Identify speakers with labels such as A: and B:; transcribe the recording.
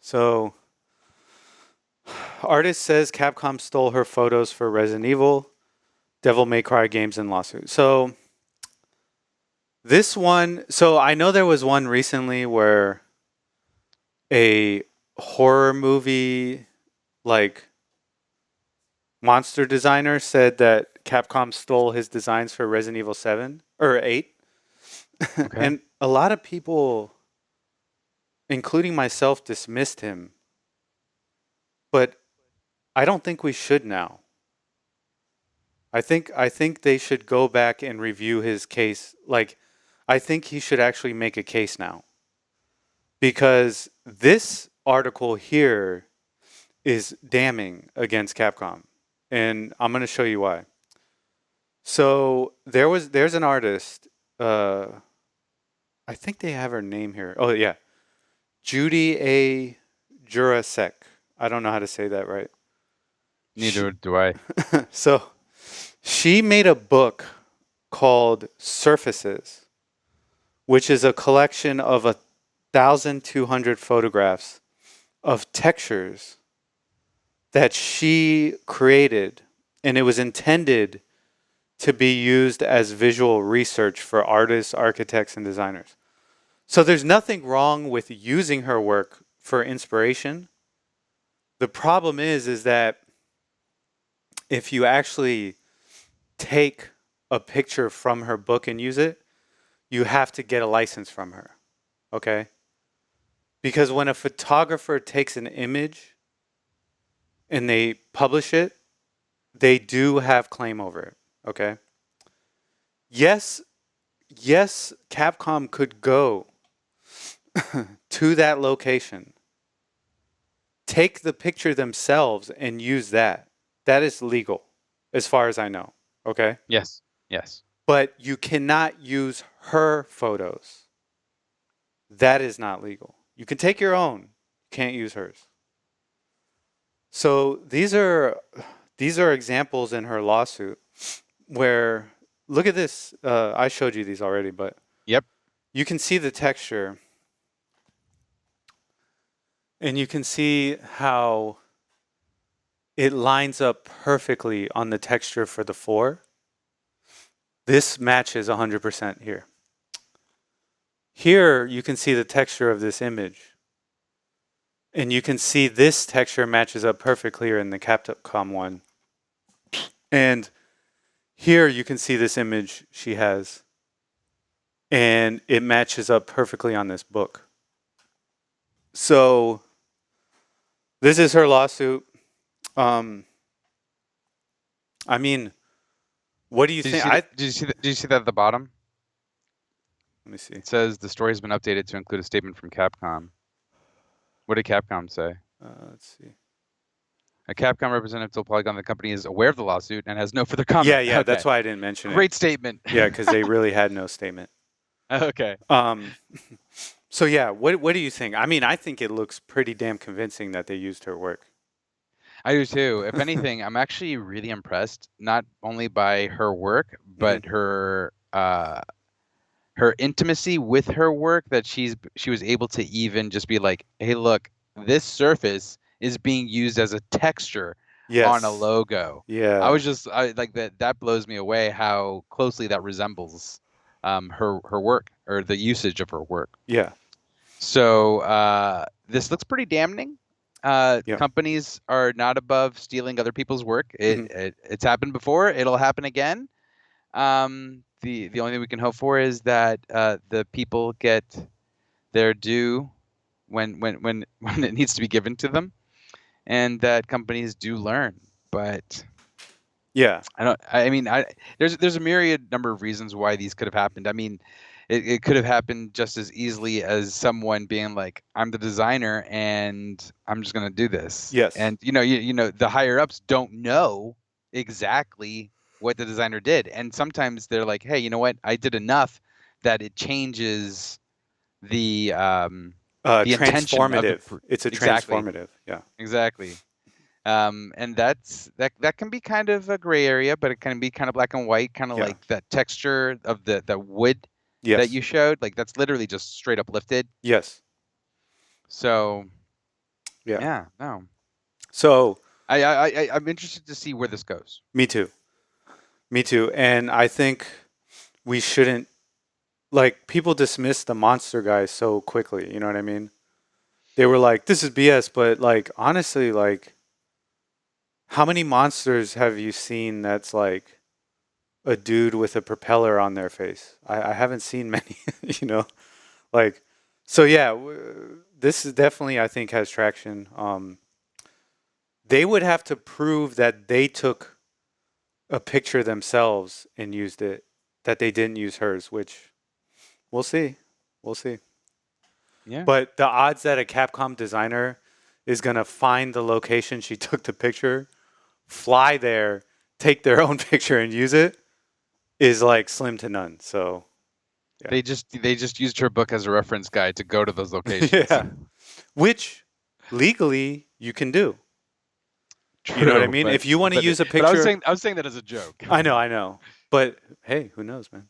A: So, artist says Capcom stole her photos for Resident Evil, Devil May Cry games, and lawsuit. So, this one, so I know there was one recently where a horror movie, like, monster designer said that Capcom stole his designs for Resident Evil 7 or 8.
B: Okay.
A: And a lot of people, including myself, dismissed him. But I don't think we should now. I think they should go back and review his case. Like, I think he should actually make a case now. Because this article here is damning against Capcom. And I'm going to show you why. So there's an artist, I think they have her name here. Oh yeah. Judy A. Jurasek. I don't know how to say that right.
B: Neither do I.
A: So she made a book called Surfaces, which is a collection of 1,200 photographs of textures that she created, and it was intended to be used as visual research for artists, architects, and designers. So there's nothing wrong with using her work for inspiration. The problem is that if you actually take a picture from her book and use it, you have to get a license from her. Okay? Because when a photographer takes an image and they publish it, they do have claim over it. Okay? Yes, Capcom could go to that location, take the picture themselves, and use that. That is legal, as far as I know. Okay?
B: Yes. Yes.
A: But you cannot use her photos. That is not legal. You can take your own, can't use hers. So these are examples in her lawsuit where, look at this. I showed you these already, but
B: Yep.
A: you can see the texture, and you can see how it lines up perfectly on the texture for the 4. This matches 100% here. Here you can see the texture of this image. And you can see this texture matches up perfectly here in the Capcom one. And here you can see this image she has. And it matches up perfectly on this book. So this is her lawsuit. I mean, what do you think?
B: Did you see that at the bottom?
A: Let me see.
B: It says the story has been updated to include a statement from Capcom. What did Capcom say?
A: Let's see.
B: A Capcom representative told Polygon the company is aware of the lawsuit and has no further comment.
A: Yeah,
B: Okay.
A: that's why I didn't mention it.
B: Great statement.
A: Yeah, because they really had no statement.
B: Okay.
A: So yeah, what do you think? I mean, I think it looks pretty damn convincing that they used her work.
B: I do too. If anything, I'm actually really impressed, not only by her work, but her intimacy with her work, that she was able to even just be like, hey, look, this surface is being used as a texture on a logo.
A: Yeah.
B: I was just like that blows me away how closely that resembles her work, or the usage of her work.
A: Yeah.
B: So this looks pretty damning.
A: Yeah.
B: Companies are not above stealing other people's work. It's happened before. It'll happen again. The only thing we can hope for is that the people get their due when it needs to be given to them, and that companies do learn. But
A: Yeah.
B: there's a myriad number of reasons why these could have happened. I mean, it could have happened just as easily as someone being like, I'm the designer and I'm just going to do this.
A: Yes.
B: And you know the higher ups don't know exactly what the designer did, and sometimes they're like, hey, you know what, I did enough that it changes the
A: transformative.
B: intention of
A: It's a
B: exactly.
A: transformative. Yeah.
B: Exactly. And that can be kind of a gray area, but it can be kind of black and white, kind of like that texture of the wood that you showed. Like that's literally just straight up lifted.
A: Yes.
B: So
A: Yeah.
B: Yeah. No.
A: So
B: I'm interested to see where this goes.
A: me too. Me too. And I think we shouldn't, like, people dismiss the monster guy so quickly. You know what I mean? They were like, this is BS. But, like, honestly, like, how many monsters have you seen that's like a dude with a propeller on their face? I haven't seen many, you know? Like, so yeah, this is definitely, I think, has traction. They would have to prove that they took a picture themselves and used it, that they didn't use hers, which we'll see. We'll see.
B: Yeah.
A: But the odds that a Capcom designer is going to find the location she took the picture, fly there, take their own picture and use it is like slim to none. So, yeah.
B: They just used her book as a reference guide to go to those locations.
A: Yeah. Which legally you can do.
B: True,
A: You know what I mean?
B: but
A: If you want to use a
B: but
A: picture,
B: I was saying that as a joke.
A: I know. But hey, who knows, man?